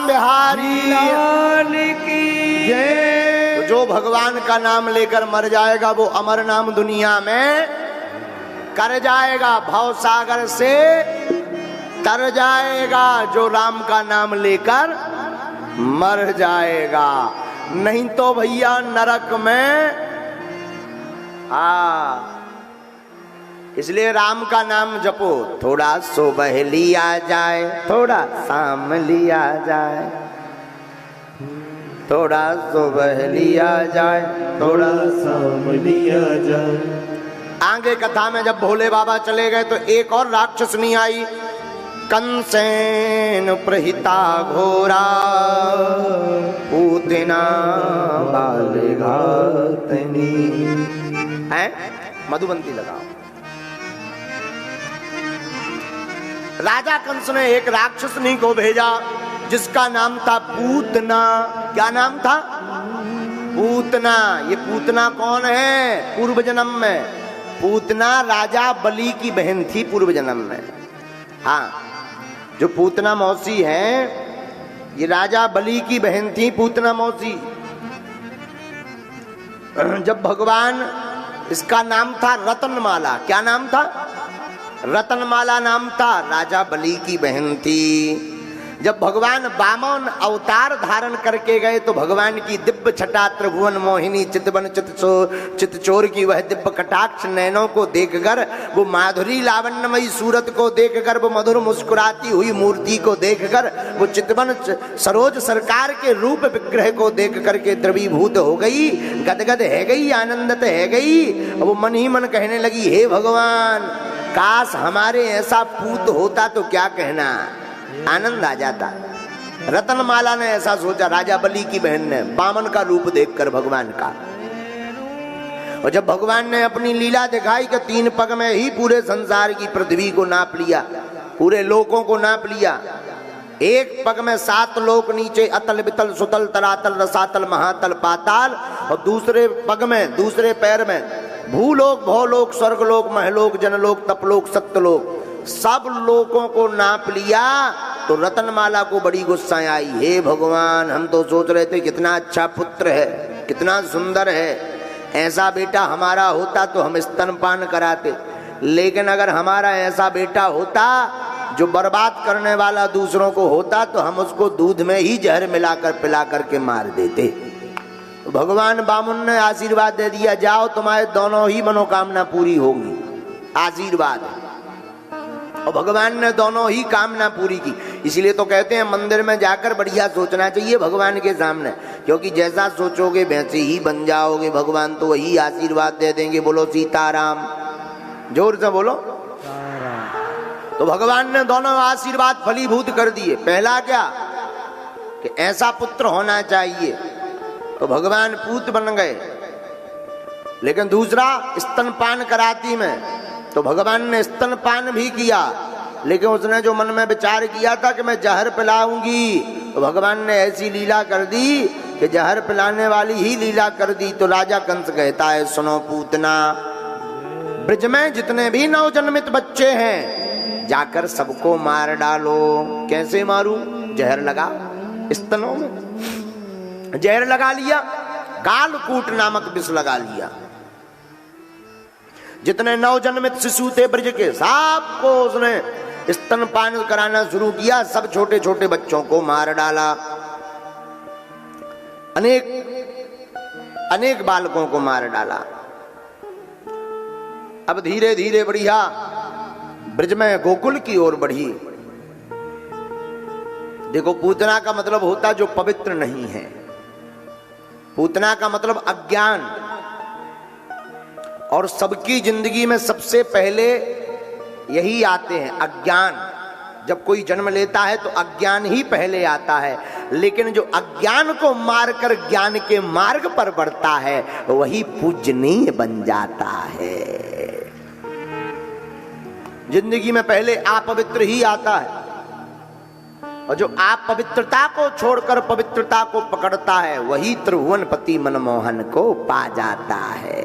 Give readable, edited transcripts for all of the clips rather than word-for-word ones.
बिहारी लाल की जय। तो जो भगवान का नाम लेकर मर जाएगा वो अमर नाम दुनिया में कर जाएगा, भव सागर से तर जाएगा। जो राम का नाम लेकर मर जाएगा, नहीं तो भैया नरक में। इसलिए राम का नाम जपो, थोड़ा सुबह लिया जाए, थोड़ा शाम लिया जाए, थोड़ा सुबह लिया जाए, थोड़ा शाम लिया जाए। आगे कथा में जब भोले बाबा चले गए तो एक और राक्षसनी आई, कंसेन प्रहिता घोरा पूतना बाल घातनी। है मधुबंती लगाओ। राजा कंस ने एक राक्षसनी को भेजा जिसका नाम था पूतना। क्या नाम था? पूतना। ये पूतना कौन है? पूर्व जन्म में पूतना राजा बलि की बहन थी पूर्व जन्म में। हाँ, जो पूतना मौसी है ये राजा बलि की बहन थी, पूतना मौसी। जब भगवान, इसका नाम था रतनमाला। क्या नाम था? रतनमाला नाम था, राजा बलि की बहन थी। जब भगवान वामन अवतार धारण करके गए तो भगवान की दिव्य छटा त्रिभुवन मोहिनी चितवन चितचोर की वह दिव्य कटाक्ष नैनों को देखकर, वो माधुरी लावण्यमयी सूरत को देखकर, वो मधुर मुस्कुराती हुई मूर्ति को देखकर, वो चितवन सरोज सरकार के रूप विग्रह को देख करके द्रवीभूत हो गई, गदगद है गई, आनंदित है गई। वो मन ही मन कहने लगी, हे भगवान, काश हमारे ऐसा पूत होता तो क्या कहना, आनंद आ जाता। रतनमाला ने ऐसा सोचा, राजा बलि की बहन ने, वामन का रूप देखकर भगवान का। और जब भगवान ने अपनी लीला दिखाई कि 3 पग में ही पूरे संसार की पृथ्वी को नाप लिया, पूरे लोकों को नाप लिया। एक पग में 7 लोक नीचे, अतल वितल सुतल तरातल रसातल महातल पाताल, और दूसरे पग में, दूसरे पैर में भूलोक भौलोक स्वर्गलोक महलोक जनलोक तपलोक सत्यलोक, सब लोगों को नाप लिया। तो रतनमाला को बड़ी गुस्सा आई, हे भगवान, हम तो सोच रहे थे कितना अच्छा पुत्र है, कितना सुंदर है, ऐसा बेटा हमारा होता तो हम स्तनपान कराते, लेकिन अगर हमारा ऐसा बेटा होता जो बर्बाद करने वाला दूसरों को होता तो हम उसको दूध में ही जहर मिलाकर पिला करके मार देते। भगवान वामन ने आशीर्वाद दे दिया, जाओ तुम्हारे दोनों ही मनोकामना पूरी होगी, आशीर्वाद। और भगवान ने दोनों ही कामना पूरी की। इसलिए तो कहते हैं मंदिर में जाकर बढ़िया सोचना चाहिए भगवान के सामने, क्योंकि जैसा सोचोगे वैसे ही बन जाओगे, भगवान तो वही आशीर्वाद दे देंगे। बोलो सीताराम, जोर से बोलो। तो भगवान ने दोनों आशीर्वाद फलीभूत कर दिए। पहला क्या कि ऐसा पुत्र होना चाहिए, तो भगवान पूत बन गए। लेकिन दूसरा स्तनपान कराती में, तो भगवान ने स्तनपान भी किया, लेकिन उसने जो मन में विचार किया था कि मैं जहर पिलाऊंगी, तो भगवान ने ऐसी लीला कर दी कि जहर पिलाने वाली ही लीला कर दी। तो राजा कंस कहता है, सुनो पूतना, ब्रज में जितने भी नवजन्मित बच्चे हैं जाकर सबको मार डालो। कैसे मारूं? जहर लगा स्तनों में, जहर लगा लिया, कालकूट नामक विष लगा लिया। जितने नवजन्मित शिशु थे ब्रज के, सबको उसने स्तनपान कराना शुरू किया, सब छोटे छोटे बच्चों को मार डाला, अनेक बालकों को मार डाला। अब धीरे धीरे बढ़िया ब्रज में गोकुल की ओर बढ़ी। देखो, पूतना का मतलब होता जो पवित्र नहीं है, पूतना का मतलब अज्ञान। और सबकी जिंदगी में सबसे पहले यही आते हैं, अज्ञान। जब कोई जन्म लेता है तो अज्ञान ही पहले आता है, लेकिन जो अज्ञान को मारकर ज्ञान के मार्ग पर बढ़ता है वही पूजनीय बन जाता है। जिंदगी में पहले अपवित्र ही आता है, और जो अपवित्रता को छोड़कर पवित्रता को पकड़ता है वही त्रिभुवनपति मनमोहन को पा जाता है।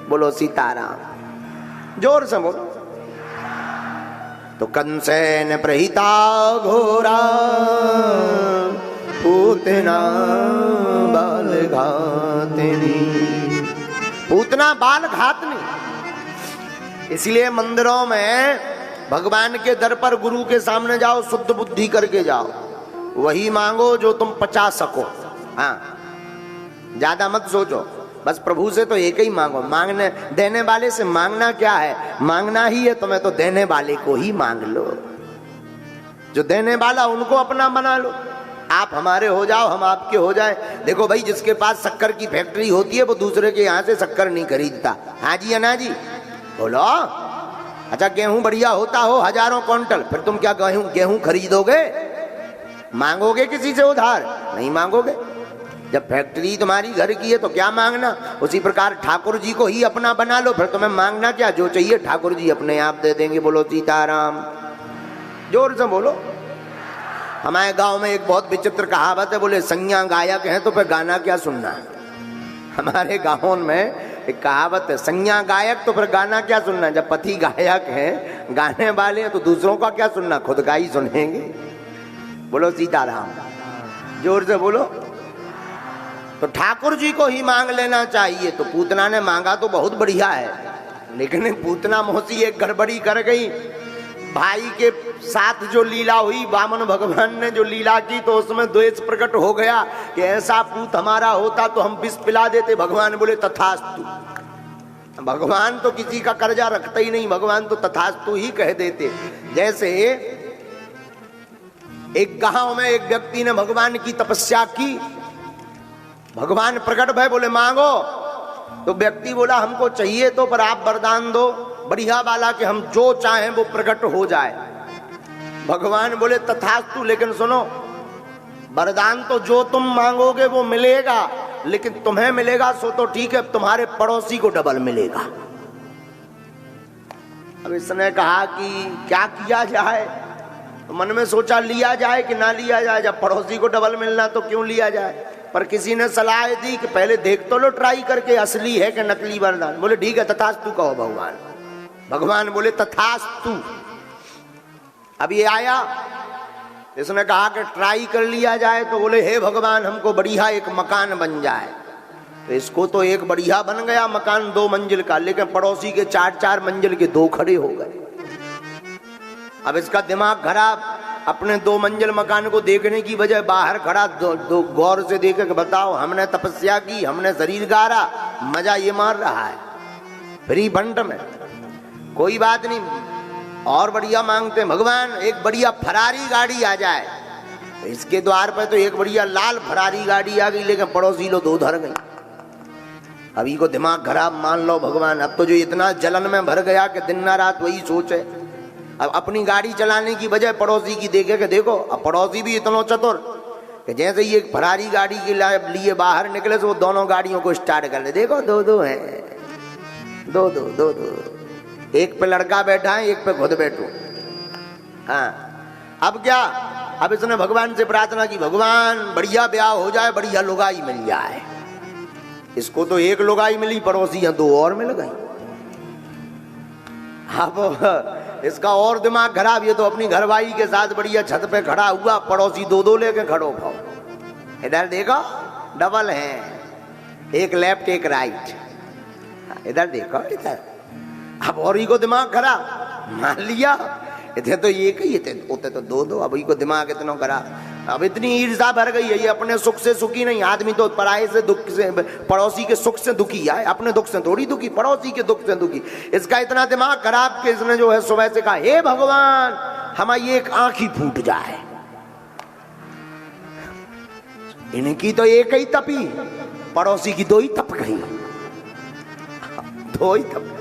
बोलो सीताराम, जोर से बोलो। तो कंसेन प्रहिता घोरा पूतना बाल घातनी। पूतना बाल घातनी। इसलिए मंदिरों में भगवान के दर पर गुरु के सामने जाओ, शुद्ध बुद्धि करके जाओ, वही मांगो जो तुम पचा सको। हाँ, ज्यादा मत सोचो, बस प्रभु से तो एक ही मांगो। मांगने देने वाले से मांगना क्या है? मांगना ही है तुम्हें तो देने वाले को ही मांग लो। जो देने वाला उनको अपना बना लो। आप हमारे हो जाओ, हम आपके हो जाए। देखो भाई, जिसके पास शक्कर की फैक्ट्री होती है वो दूसरे के यहाँ से शक्कर नहीं खरीदता। हाँ जी, अना जी बोलो। अच्छा, गेहूं बढ़िया होता हो हजारों क्विंटल, फिर तुम क्या गेहूं खरीदोगे? मांगोगे किसी से उधार? नहीं मांगोगे। जब फैक्ट्री तुम्हारी घर की है तो क्या मांगना। उसी प्रकार ठाकुर जी को ही अपना बना लो, फिर तुम्हें मांगना क्या? जो चाहिए ठाकुर जी अपने आप दे देंगे। बोलो सीताराम, जोर से बोलो। हमारे गांव में एक बहुत विचित्र कहावत है, बोले संज्ञा गायक है तो फिर गाना क्या सुनना। हमारे गांव में एक कहावत है, संज्ञा गायक तो फिर गाना क्या सुनना। जब पति गायक हैं, गाने वाले हैं, तो दूसरों का क्या सुनना, खुद का ही सुनेंगे। बोलो सीताराम, जोर से बोलो। तो ठाकुर जी को ही मांग लेना चाहिए। तो पूतना ने मांगा तो बहुत बढ़िया है, लेकिन पूतना मौसी एक गड़बड़ी कर गई। भाई के साथ जो लीला हुई, वामन भगवान ने जो लीला की, तो उसमें द्वेष प्रकट हो गया कि ऐसा पूत हमारा होता तो हम विष पिला देते। भगवान बोले तथास्तु। भगवान तो किसी का कर्जा रखते ही नहीं, भगवान तो तथास्तु ही कह देते। जैसे एक गांव में एक व्यक्ति ने भगवान की तपस्या की, भगवान प्रकट भय, बोले मांगो। तो व्यक्ति बोला हमको चाहिए तो, पर आप वरदान दो बढ़िया वाला कि हम जो चाहें वो प्रकट हो जाए। भगवान बोले तथास्तु, लेकिन सुनो, वरदान तो जो तुम मांगोगे वो मिलेगा, लेकिन तुम्हें मिलेगा सो तो ठीक है, तुम्हारे पड़ोसी को डबल मिलेगा। अब इसने कहा कि क्या किया जाए। तो मन में सोचा लिया जाए कि ना लिया जाए। जब पड़ोसी को डबल मिलना तो क्यों लिया जाए। पर किसी ने सलाह दी कि पहले देख तो लो ट्राई करके, असली है कि नकली वरदान। बोले ठीक है तथास्तु कहो भगवान। भगवान बोले तथास्तु। अब ये आया, इसने कहा कि ट्राई कर लिया जाए। तो बोले हे भगवान, हमको बढ़िया एक मकान बन जाए। तो इसको तो एक बढ़िया बन गया मकान 2 मंजिल का, लेकिन पड़ोसी के 4-4 मंजिल के 2 खड़े हो गए। अब इसका दिमाग खराब, अपने 2 मंजिल मकान को देखने की बजाय बाहर खड़ा दो गौर से देखे कि बताओ, हमने तपस्या की, हमने शरीर गारा, मजा ये मार रहा है फ्री फंड में। कोई बात नहीं, और बढ़िया मांगते हैं भगवान, एक बढ़िया फरारी गाड़ी आ जाए। इसके द्वार पर तो एक बढ़िया लाल फरारी गाड़ी आ गई, लेकिन पड़ोसी लोग 2 धर गई। अभी को दिमाग खराब, मान लो भगवान अब तो जो इतना जलन में भर गया कि दिन ना रात वही सोचे। अब अपनी गाड़ी चलाने की बजाय पड़ोसी की देखे कि देखो, अब पड़ोसी भी इतना चतुर कि जैसे ही एक फरारी गाड़ी के लिए बाहर निकले तो वो दोनों गाड़ियों को स्टार्ट कर ले। देखो 2-2 है, 2-2, एक पे लड़का बैठा है, एक पे खुद बैठो। हाँ, अब क्या, अब इसने भगवान से प्रार्थना की, भगवान बढ़िया ब्याह हो जाए, बढ़िया लुगाई मिल जाए। इसको तो एक लुगाई मिली, पड़ोसी 2 और मिल गई। अब इसका और दिमाग खराब, ये तो अपनी घरवाली के साथ बढ़िया छत पे खड़ा हुआ, पड़ोसी 2-2 लेके खड़ो भाव। इधर देखो डबल है, एक लेफ्ट एक राइट। इधर देखो इधर। अब और ही को दिमाग खराब, मान लिया इतने तो एक ही थे, उतने तो 2-2। अब ही को दिमाग इतना खराब, अब इतनी ईर्ष्या भर गई है। ये अपने सुख से सुखी नहीं, आदमी तो पराये से दुख से, पड़ोसी के सुख से दुखी है, अपने दुख से थोड़ी दुखी, पड़ोसी के दुख से दुखी। इसका इतना दिमाग खराब कि इसने जो है सुबह से कहा, हे भगवान हमारी एक आंख ही फूट जाए। इनकी तो एक ही तपी, पड़ोसी की 2 ही तप गई, 2 ही तप।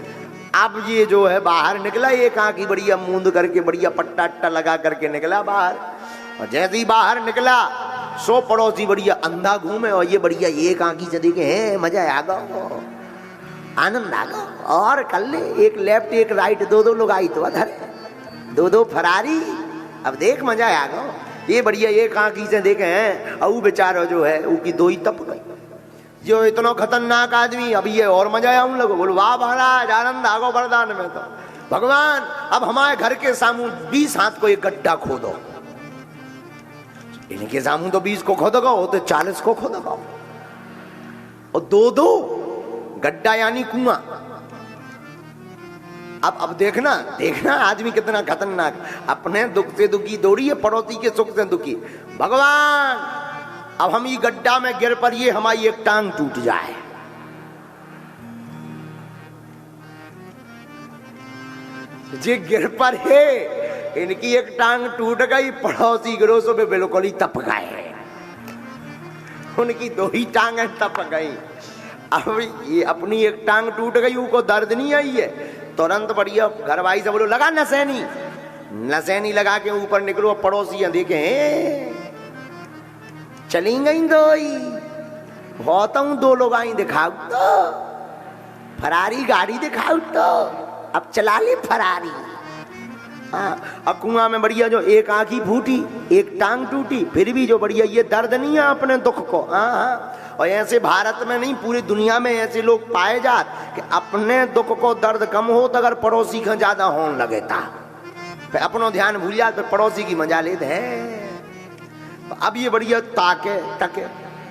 अब ये जो है बाहर निकला, एक आंखी बढ़िया मूंद करके, बढ़िया पट्टा अट्टा लगा करके निकला बाहर। और जैसे ही बाहर निकला, सो पड़ोसी बढ़िया अंधा घूमे और ये बढ़िया एक आंखी से देखे, हैं मजा आ गया, आनंद आ गया, और कर ले एक लेफ्ट एक राइट, 2-2 लोग आई तो अधर, 2-2 फरारी। अब देख मजा आ गया। ये बढ़िया एक आंखी से देखे हैं, और बेचारा जो है उसकी 2 ही तप गई। जो इतना खतरनाक आदमी, अब ये और मजा आया उन लोगों। बोलो वाह महाराज, आनंद आ गो वरदान में। तो भगवान अब हमारे घर के सामने 20 हाथ को एक गड्ढा खोदो, इनके सामू तो 20 को खोद गो तो 40 को खोद गो, और 2-2 गड्ढा यानी कुआं। अब देखना देखना आदमी कितना खतरनाक, अपने दुख से दुखी दौड़ी है, पड़ोसी के सुख से दुखी। भगवान अब हम ये गड्ढा में गिर पड़िए, हमारी एक टांग टूट जाए, जे गिर पर है इनकी एक टांग टूट गई, पड़ोसी गिरोसों पे बिल्कुल ही तप गए, उनकी 2 ही टांगें तप गई। अब ये अपनी एक टांग टूट गई, उनको दर्द नहीं आई है, तुरंत बढ़िया घर भाई से बोलो लगा नसैनी, नसैनी लगा के ऊपर निकलो, पड़ोसी देखे चली गई 2 ही, बहुत 2 लोग आई, दिखाओ तो फरारी गाड़ी दिखाओ तो, अब चला ले फरारी। अब कुआं में बढ़िया जो एक आंखी फूटी, एक टांग टूटी, फिर भी जो बढ़िया ये दर्द नहीं है अपने दुख को। और ऐसे भारत में नहीं पूरी दुनिया में ऐसे लोग पाए जात कि अपने दुख को दर्द कम हो तो अगर पड़ोसी का ज्यादा होने लगे था, फिर अपनो ध्यान भूल जाए, फिर पड़ोसी की मजा लेते हैं। अब ये बढ़िया ताके तके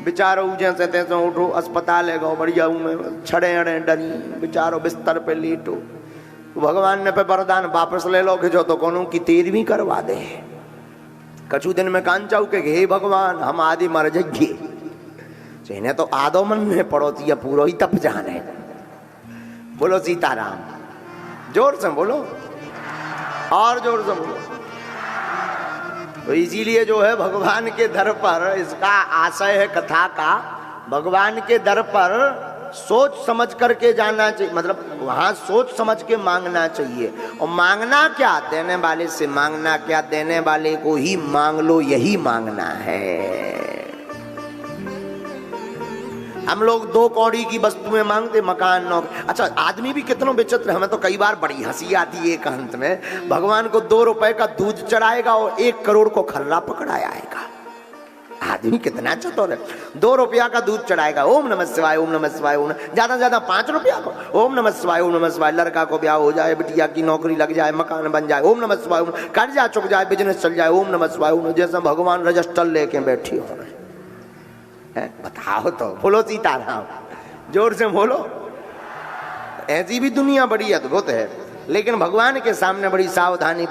बेचारो जैसे तैसे उठो, अस्पताल है गो बढ़िया में छड़े अड़े डरी, बेचारो बिस्तर पे लेटो, भगवान ने पे वरदान वापस ले लो कि जो तो कोनो की 13वीं करवा दे। कछु दिन में कान चाऊ के हे भगवान हम आदि मर जाइए, इन्हें तो आदो मन में पड़ोसी या पूरा ही तप जाने। बोलो सीताराम, जोर से बोलो और जोर से बोलो। तो इसीलिए जो है भगवान के दर पर, इसका आशय है कथा का, भगवान के दर पर सोच समझ करके जाना चाहिए, मतलब वहां सोच समझ के मांगना चाहिए। और मांगना क्या, देने वाले से मांगना क्या, देने वाले को ही मांग लो, यही मांगना है। हम लोग 2 कौड़ी की वस्तुएं मांगते, मकान नौकरी। अच्छा आदमी भी कितना विचित्र, हमें तो कई बार बड़ी हंसी आती है एक अंत में, भगवान को 2 रुपए का दूध चढ़ाएगा और 1 करोड़ को खर्रा पकड़ाया आएगा। आदमी कितना चतुर है, 2 रुपया का दूध चढ़ाएगा, ओम नमः शिवाय ओम नमः शिवाय, ओम ज्यादा ज्यादा 5 रुपया को ओम नमः शिवाय ओम नमः शिवाय, लड़का को ब्याह हो जाए, बिटिया की नौकरी लग जाए, मकान बन जाए, ओम नमः शिवाय, कर्जा चुक जाए, बिजनेस चल जाए, ओम नमः शिवाय ओम। जैसे भगवान रजिस्टर लेके बैठी हो रहे हैं, बताओ तो, बोलो सीताराम, जोर से बोलो। ऐसी भी दुनिया बड़ी अद्भुत है, लेकिन भगवान के सामने बड़ी सावधानी